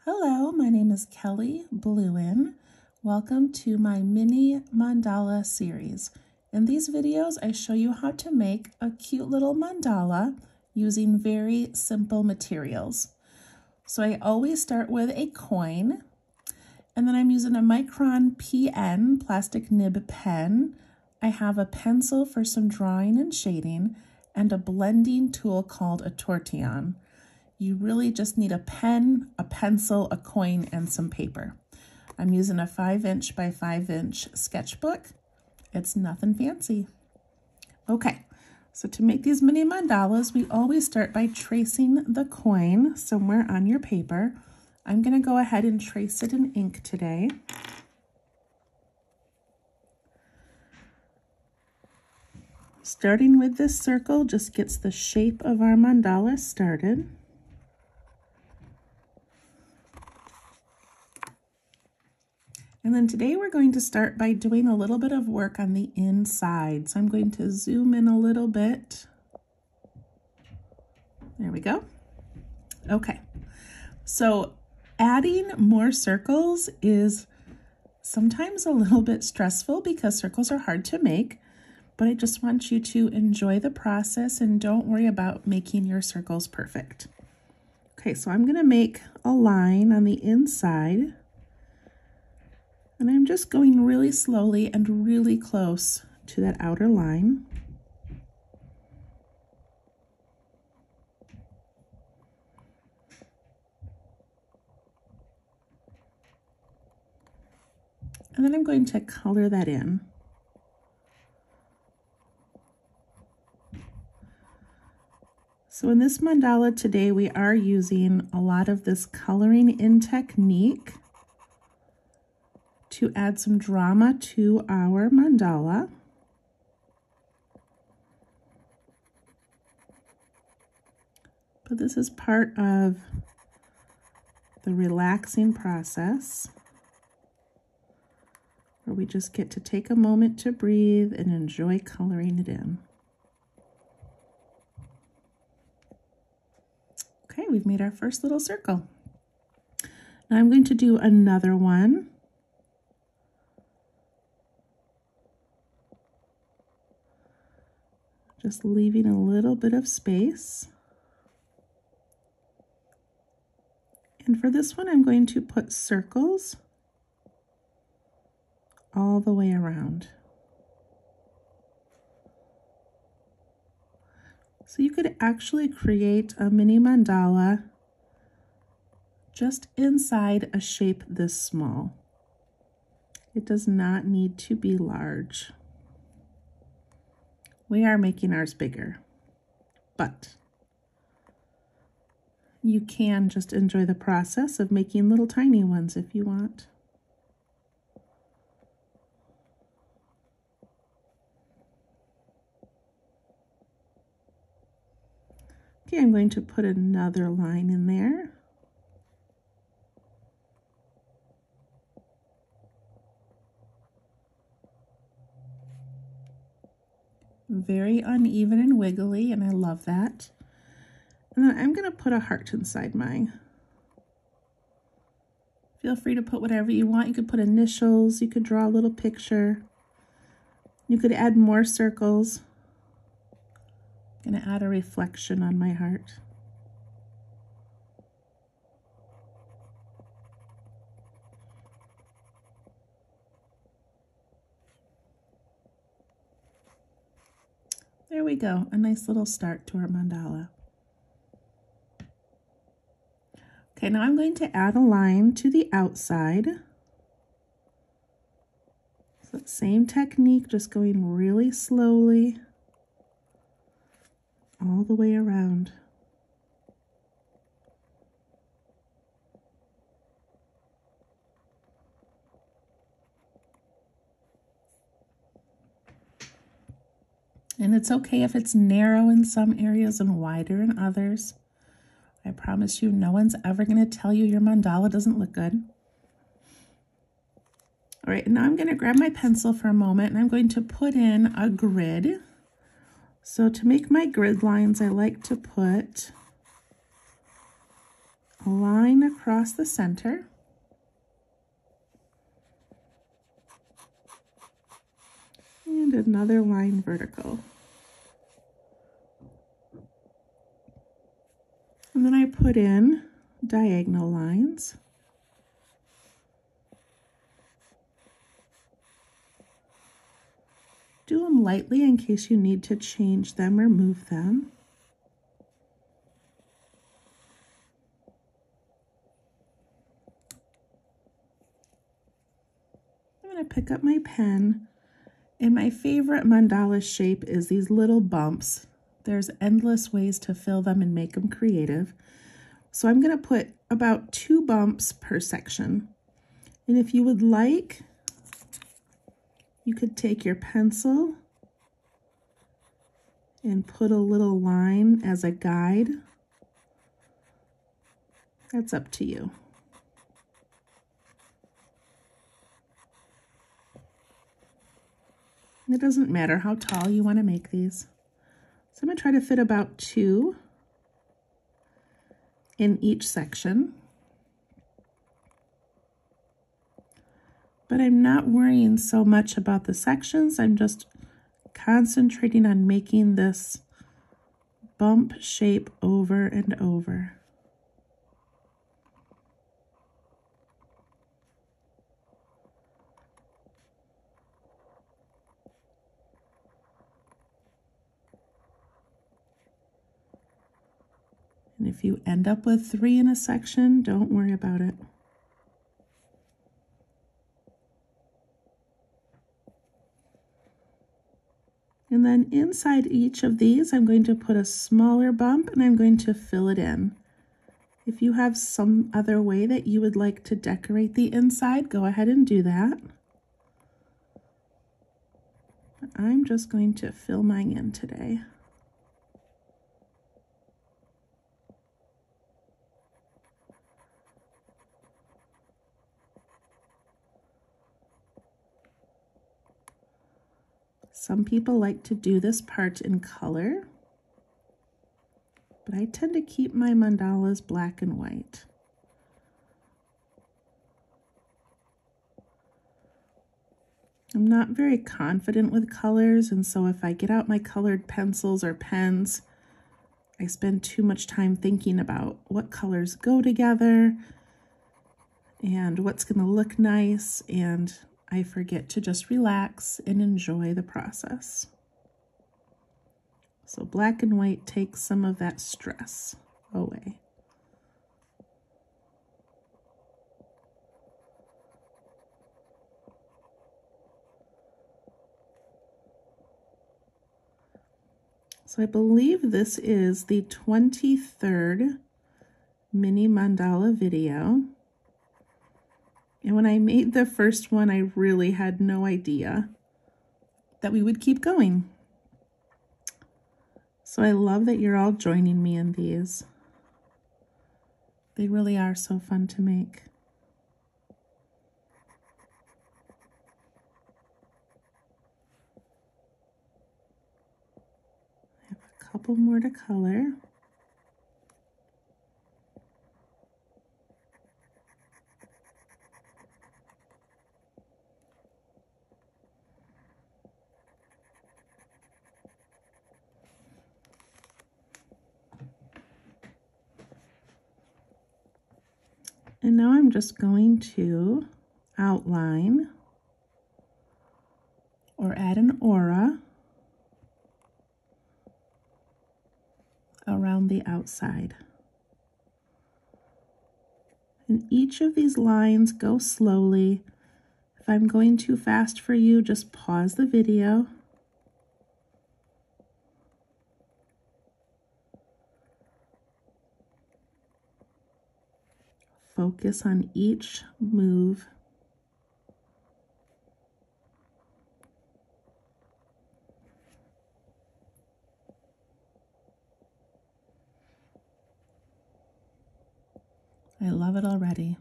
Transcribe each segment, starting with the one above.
Hello, my name is Kelly Bluen. Welcome to my mini mandala series. In these videos, I show you how to make a cute little mandala using very simple materials. So I always start with a coin, and then I'm using a Micron PN, plastic nib pen. I have a pencil for some drawing and shading, and a blending tool called a tortillon. You really just need a pen, a pencil, a coin, and some paper. I'm using a 5" by 5" sketchbook. It's nothing fancy. Okay, so to make these mini mandalas, we always start by tracing the coin somewhere on your paper. I'm going to go ahead and trace it in ink today. Starting with this circle just gets the shape of our mandala started. And then today we're going to start by doing a little bit of work on the inside. So I'm going to zoom in a little bit. There we go. Okay, so adding more circles is sometimes a little bit stressful because circles are hard to make, but I just want you to enjoy the process and don't worry about making your circles perfect. Okay, so I'm going to make a line on the inside. And I'm just going really slowly and really close to that outer line. And then I'm going to color that in. So in this mandala today, we are using a lot of this coloring in technique to add some drama to our mandala. But this is part of the relaxing process where we just get to take a moment to breathe and enjoy coloring it in. Okay, we've made our first little circle. Now I'm going to do another one. Just leaving a little bit of space. And for this one, I'm going to put circles all the way around. So you could actually create a mini mandala just inside a shape this small. It does not need to be large. We are making ours bigger, but you can just enjoy the process of making little tiny ones if you want. Okay, I'm going to put another line in there. Very uneven and wiggly, and I love that. And then I'm going to put a heart inside mine. Feel free to put whatever you want. You could put initials, you could draw a little picture. You could add more circles. I'm going to add a reflection on my heart. There we go, a nice little start to our mandala. Okay, now I'm going to add a line to the outside. So same technique, just going really slowly all the way around. And it's okay if it's narrow in some areas and wider in others. I promise you, no one's ever going to tell you your mandala doesn't look good. All right, now I'm going to grab my pencil for a moment and I'm going to put in a grid. So to make my grid lines, I like to put a line across the center. And another line vertical. And then I put in diagonal lines. Do them lightly in case you need to change them or move them. I'm going to pick up my pen, and my favorite mandala shape is these little bumps. There's endless ways to fill them and make them creative. So I'm going to put about 2 bumps per section. And if you would like, you could take your pencil and put a little line as a guide. That's up to you. It doesn't matter how tall you want to make these. So I'm going to try to fit about 2 in each section. But I'm not worrying so much about the sections. I'm just concentrating on making this bump shape over and over. And if you end up with 3 in a section, don't worry about it. And then inside each of these, I'm going to put a smaller bump and I'm going to fill it in. If you have some other way that you would like to decorate the inside, go ahead and do that. But I'm just going to fill mine in today. Some people like to do this part in color, but I tend to keep my mandalas black and white. I'm not very confident with colors, and so if I get out my colored pencils or pens, I spend too much time thinking about what colors go together and what's going to look nice, and I forget to just relax and enjoy the process. So black and white takes some of that stress away. So I believe this is the 23rd mini mandala video. And when I made the first one, I really had no idea that we would keep going. So I love that you're all joining me in these. They really are so fun to make. I have a couple more to color. And now I'm just going to outline or add an aura around the outside. And each of these lines go slowly. If I'm going too fast for you, just pause the video. Focus on each move. I love it already.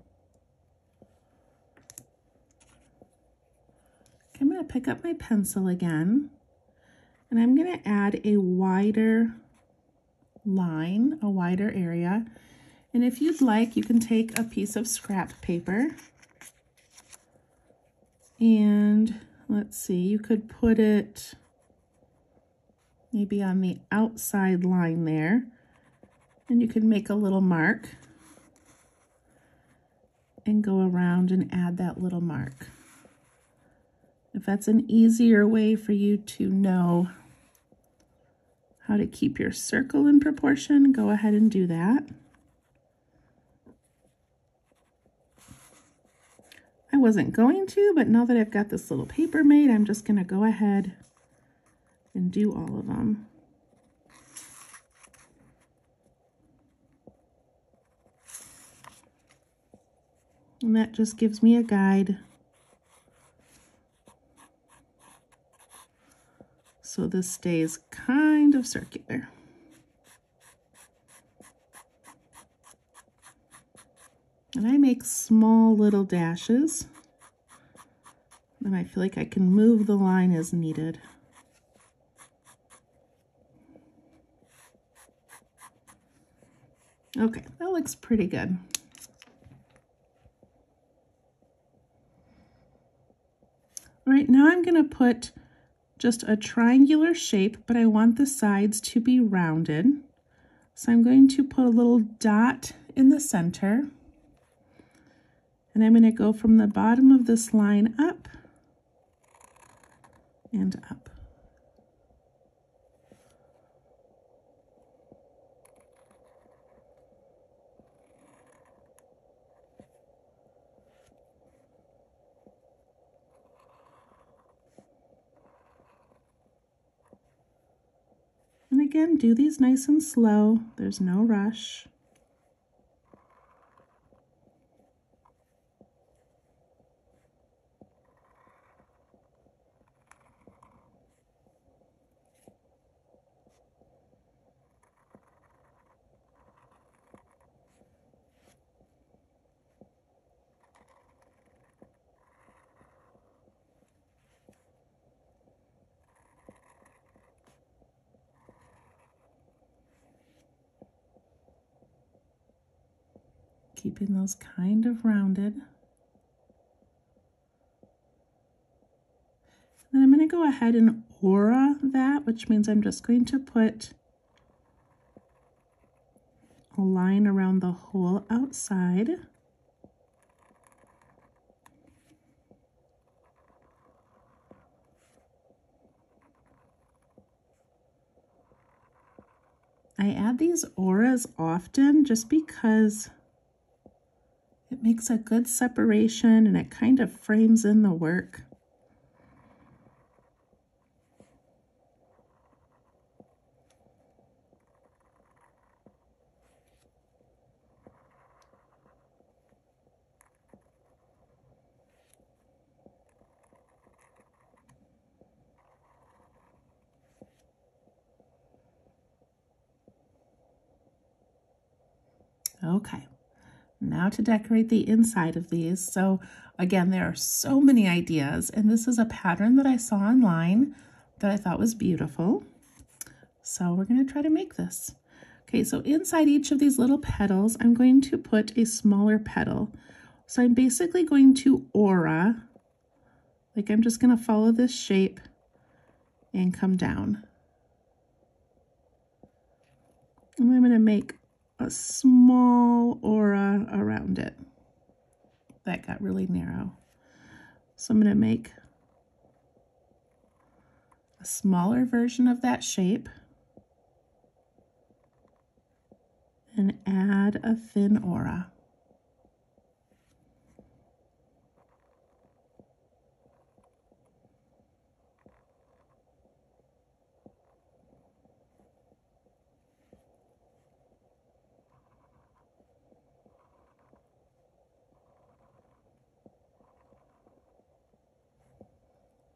I'm going to pick up my pencil again, and I'm going to add a wider line, a wider area. And if you'd like, you can take a piece of scrap paper and let's see, you could put it maybe on the outside line there, and you can make a little mark and go around and add that little mark. If that's an easier way for you to know how to keep your circle in proportion, go ahead and do that. I wasn't going to, but now that I've got this little paper made, I'm just going to go ahead and do all of them. And that just gives me a guide. So this stays kind of circular. And I make small little dashes. And I feel like I can move the line as needed. Okay, that looks pretty good. All right, now I'm going to put just a triangular shape, but I want the sides to be rounded. So I'm going to put a little dot in the center. And I'm going to go from the bottom of this line up and up. And again, do these nice and slow. There's no rush. Keeping those kind of rounded. Then I'm going to go ahead and aura that, which means I'm just going to put a line around the whole outside. I add these auras often just because it makes a good separation and it kind of frames in the work. Okay. Now to decorate the inside of these. So again, there are so many ideas, and this is a pattern that I saw online that I thought was beautiful. So we're going to try to make this. Okay, so inside each of these little petals, I'm going to put a smaller petal. So I'm basically going to aura, like I'm just going to follow this shape and come down. And I'm going to make a small aura around it. That got really narrow. So I'm going to make a smaller version of that shape and add a thin aura.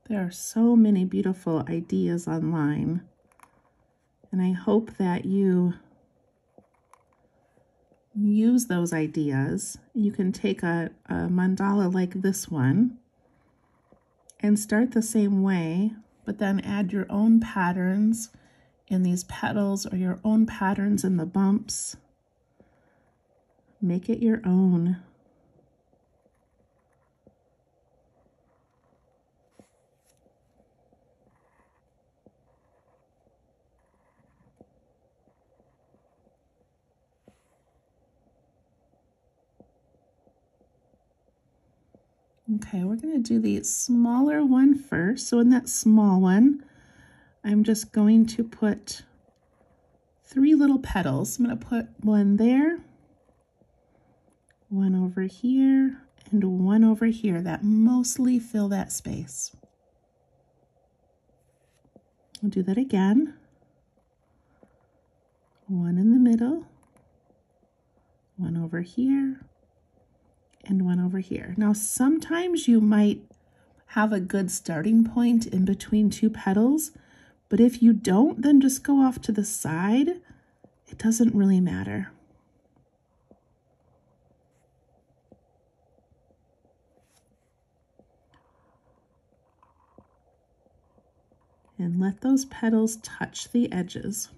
There are so many beautiful ideas online, and I hope that you use those ideas. You can take a mandala like this one and start the same way, but then add your own patterns in these petals or your own patterns in the bumps. Make it your own. Okay, we're going to do the smaller one first. So in that small one, I'm just going to put 3 little petals. I'm going to put one there, one over here, and one over here that mostly fill that space. I'll do that again. One in the middle, one over here, and one over here. Now, sometimes you might have a good starting point in between 2 petals, but if you don't, then just go off to the side. It doesn't really matter. And let those petals touch the edges.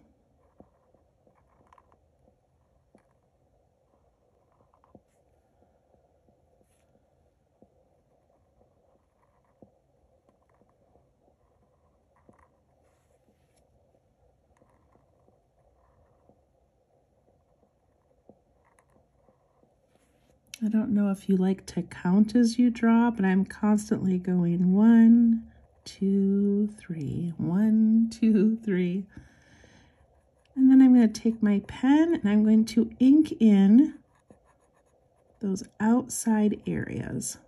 I don't know if you like to count as you draw, but I'm constantly going 1, 2, 3, 1, 2, 3. And then I'm going to take my pen and I'm going to ink in those outside areas.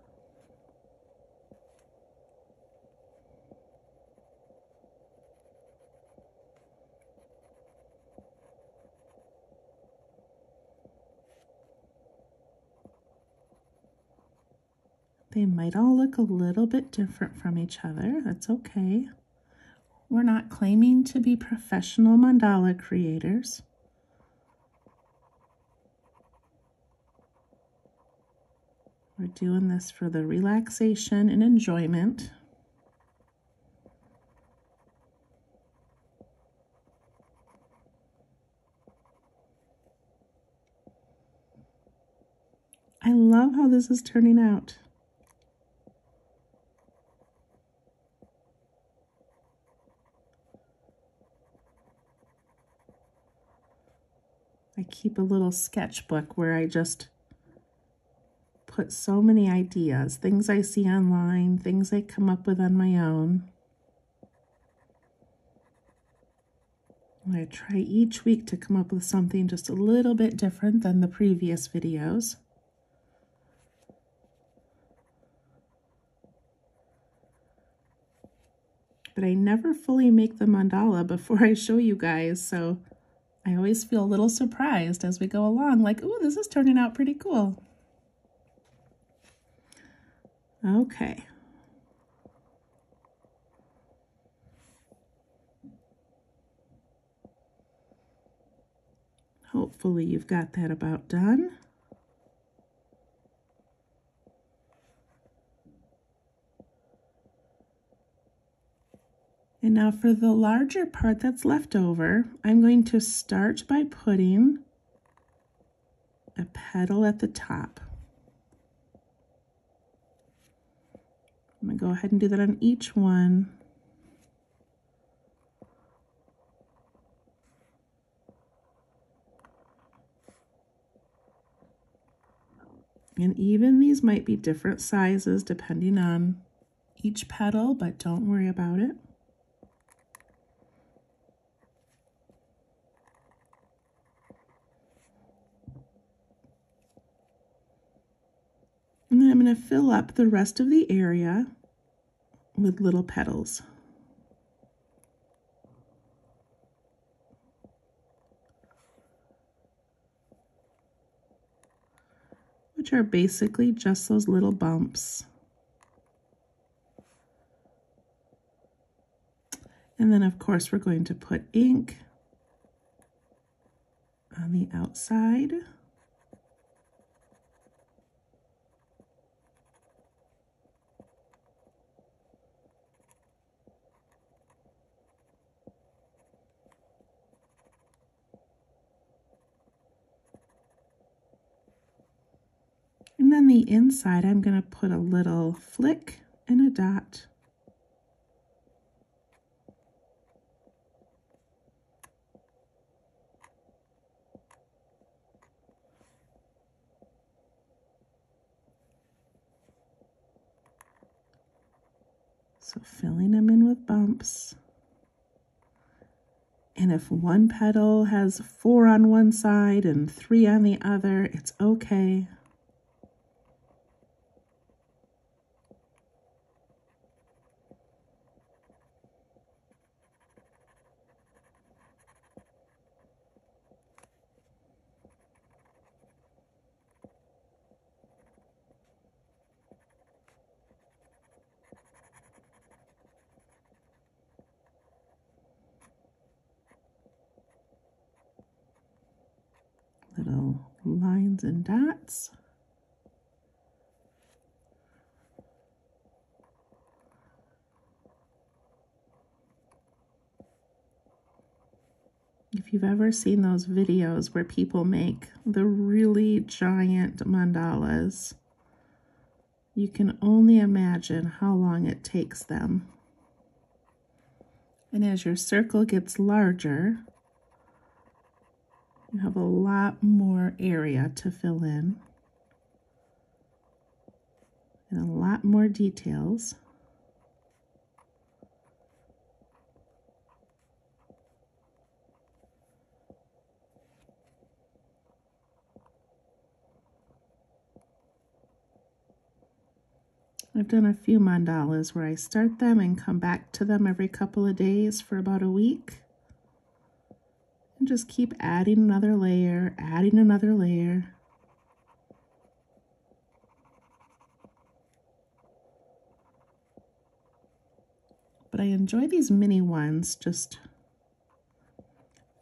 They might all look a little bit different from each other. That's okay. We're not claiming to be professional mandala creators. We're doing this for the relaxation and enjoyment. I love how this is turning out. I keep a little sketchbook where I just put so many ideas, things I see online, things I come up with on my own. I try each week to come up with something just a little bit different than the previous videos. But I never fully make the mandala before I show you guys, so I always feel a little surprised as we go along, like, ooh, this is turning out pretty cool. Okay. Hopefully you've got that about done. And now for the larger part that's left over, I'm going to start by putting a petal at the top. I'm going to go ahead and do that on each one. And even these might be different sizes depending on each petal, but don't worry about it. And then I'm going to fill up the rest of the area with little petals. Which are basically just those little bumps. And then of course we're going to put ink on the outside. And then the inside, I'm going to put a little flick and a dot. So filling them in with bumps. And if one petal has 4 on one side and 3 on the other, it's okay. Little lines and dots. If you've ever seen those videos where people make the really giant mandalas, you can only imagine how long it takes them. And as your circle gets larger, you have a lot more area to fill in and a lot more details. I've done a few mandalas where I start them and come back to them every couple of days for about a week. And just keep adding another layer, adding another layer. But I enjoy these mini ones, just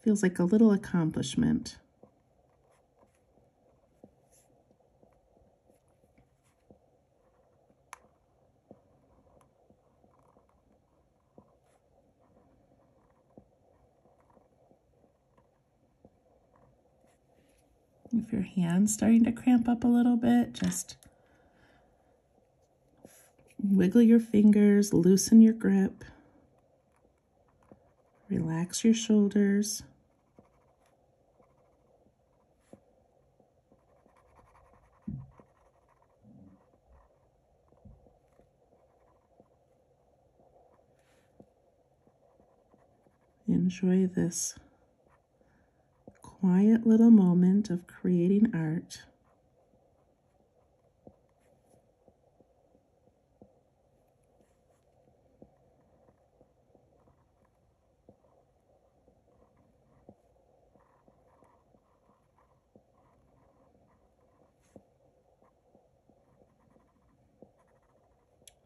feels like a little accomplishment. If your hand's starting to cramp up a little bit, just wiggle your fingers, loosen your grip, relax your shoulders. Enjoy this quiet little moment of creating art.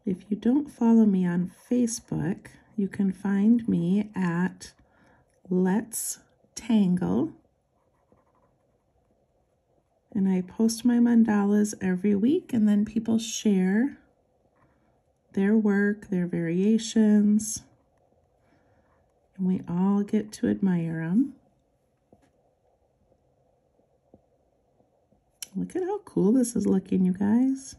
If you don't follow me on Facebook, you can find me at Let's Tangle. And I post my mandalas every week, and then people share their work, their variations, and we all get to admire them. Look at how cool this is looking, you guys.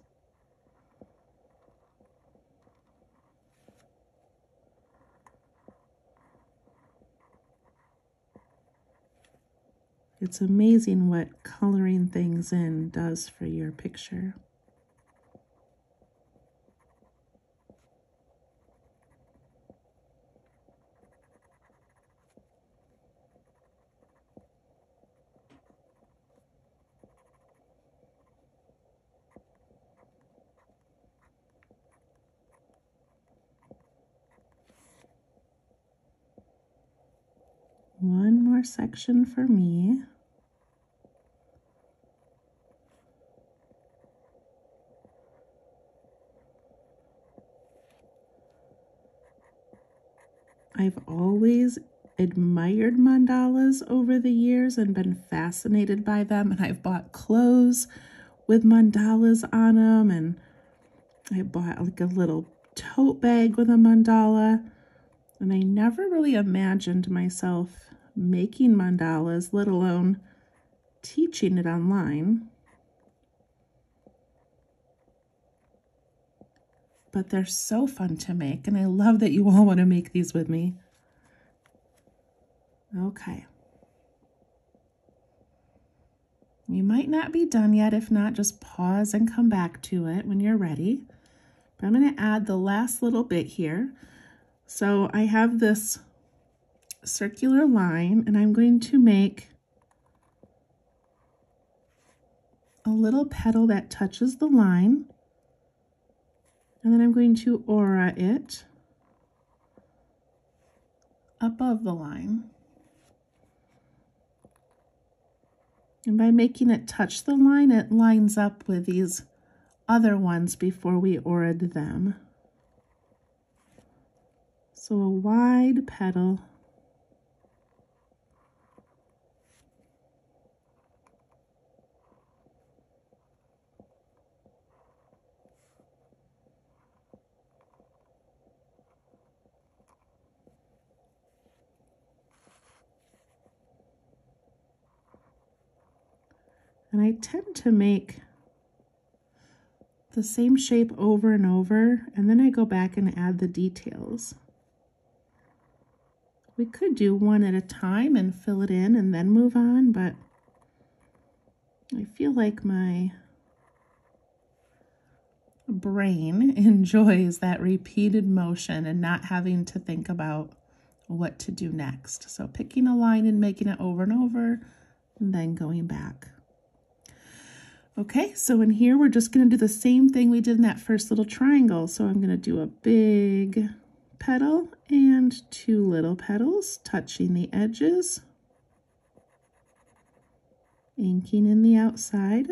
It's amazing what coloring things in does for your picture. One more section for me. I've always admired mandalas over the years and been fascinated by them, and I've bought clothes with mandalas on them, and I bought like a little tote bag with a mandala, and I never really imagined myself making mandalas, let alone teaching it online. but they're so fun to make, and I love that you all want to make these with me. Okay. You might not be done yet. If not, just pause and come back to it when you're ready. But I'm going to add the last little bit here. So I have this circular line, and I'm going to make a little petal that touches the line, and then I'm going to aura it above the line. And by making it touch the line, it lines up with these other ones before we auraed them. So a wide petal. And I tend to make the same shape over and over, and then I go back and add the details. We could do one at a time and fill it in and then move on, but I feel like my brain enjoys that repeated motion and not having to think about what to do next. So picking a line and making it over and over, and then going back. Okay, so in here, we're just going to do the same thing we did in that first little triangle. So I'm going to do a big petal and 2 little petals touching the edges, inking in the outside.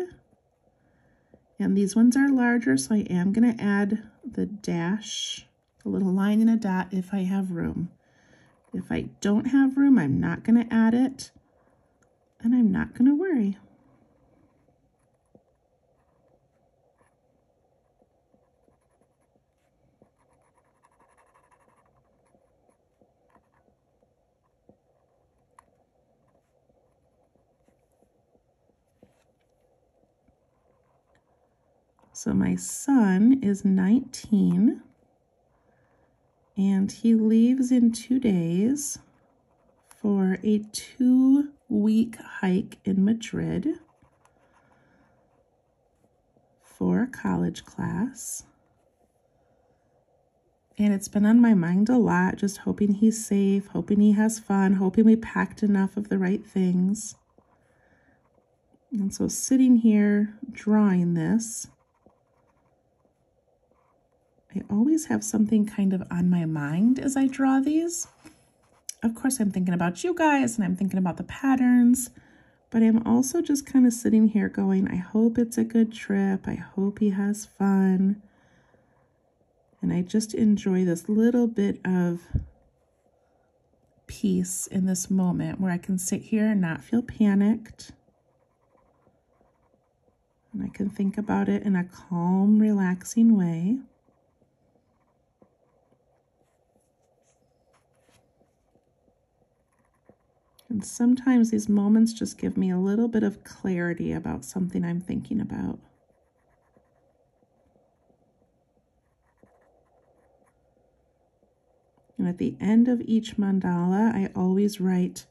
And these ones are larger, so I am going to add the dash, a little line and a dot if I have room. If I don't have room, I'm not going to add it, and I'm not going to worry. So my son is 19, and he leaves in 2 days for a 2-week hike in Madrid for a college class. And it's been on my mind a lot, just hoping he's safe, hoping he has fun, hoping we packed enough of the right things. And so sitting here drawing this, I always have something kind of on my mind as I draw these. Of course, I'm thinking about you guys and I'm thinking about the patterns, but I'm also just kind of sitting here going, I hope it's a good trip. I hope he has fun. And I just enjoy this little bit of peace in this moment where I can sit here and not feel panicked. And I can think about it in a calm, relaxing way. And sometimes these moments just give me a little bit of clarity about something I'm thinking about. And at the end of each mandala, I always write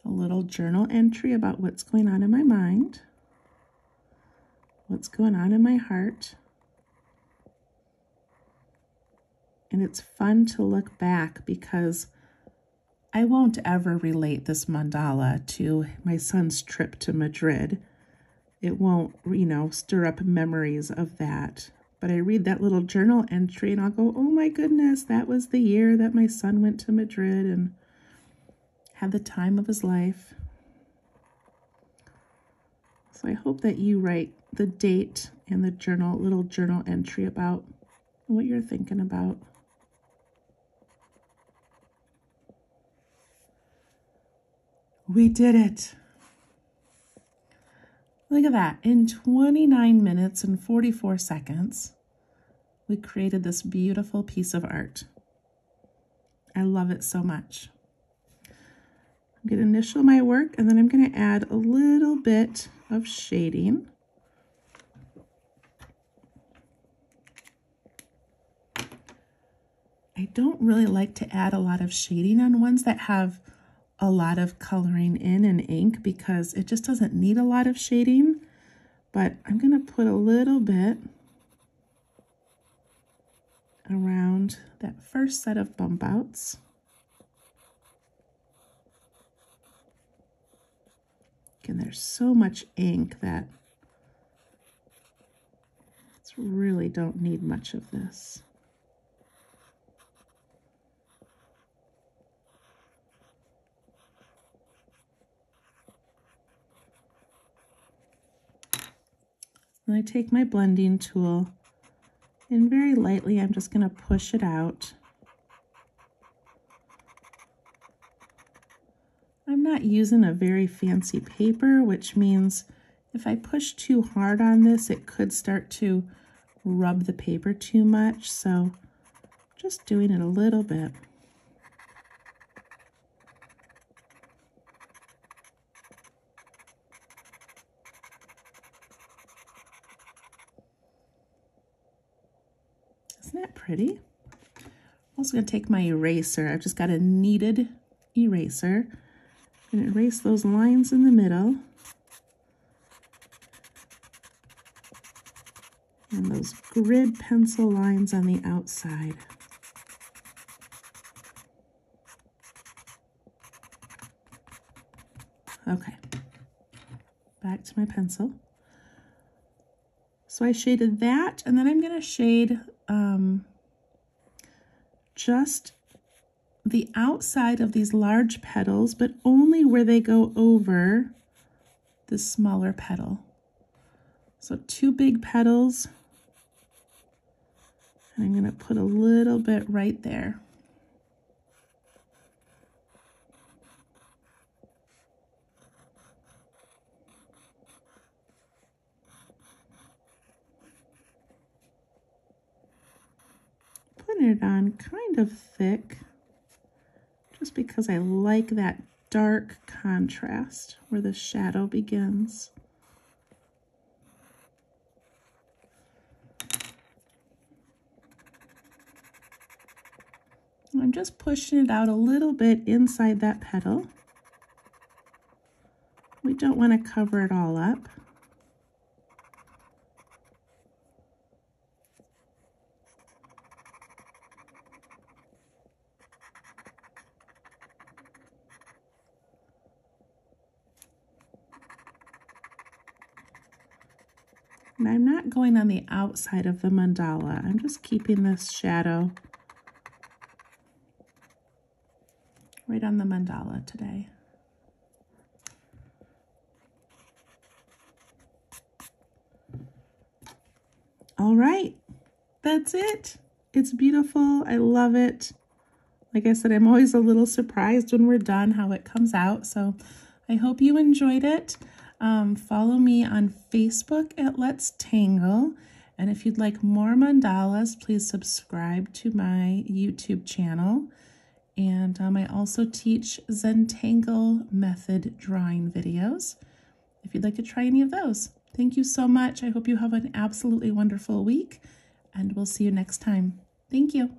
a little journal entry about what's going on in my mind, what's going on in my heart. And it's fun to look back because I won't ever relate this mandala to my son's trip to Madrid. It won't, stir up memories of that. But I read that little journal entry and I'll go, oh my goodness, that was the year that my son went to Madrid and had the time of his life. So I hope that you write the date and the little journal entry about what you're thinking about. We did it. Look at that. In 29 minutes and 44 seconds, we created this beautiful piece of art. I love it so much. I'm going to initial my work, and then I'm going to add a little bit of shading. I don't really like to add a lot of shading on ones that have a lot of coloring in and ink because it just doesn't need a lot of shading. But I'm going to put a little bit around that first set of bump outs. Again, there's so much ink that it's really don't need much of this. And I take my blending tool and very lightly I'm just going to push it out. I'm not using a very fancy paper, which means if I push too hard on this, it could start to rub the paper too much. So just doing it a little bit. Isn't that pretty? I'm also going to take my eraser. I've just got a kneaded eraser and erase those lines in the middle and those grid pencil lines on the outside. Okay, back to my pencil. So I shaded that, and then I'm going to shade just the outside of these large petals, but only where they go over the smaller petal. So 2 big petals, and I'm going to put a little bit right there. Putting it on kind of thick, just because I like that dark contrast where the shadow begins. I'm just pushing it out a little bit inside that petal. We don't want to cover it all up. And I'm not going on the outside of the mandala. I'm just keeping this shadow right on the mandala today. All right, that's it. It's beautiful. I love it. Like I said, I'm always a little surprised when we're done how it comes out. So I hope you enjoyed it. Follow me on Facebook at Let's Tangle. And if you'd like more mandalas, please subscribe to my YouTube channel. And I also teach Zentangle method drawing videos if you'd like to try any of those. Thank you so much. I hope you have an absolutely wonderful week, and we'll see you next time. Thank you.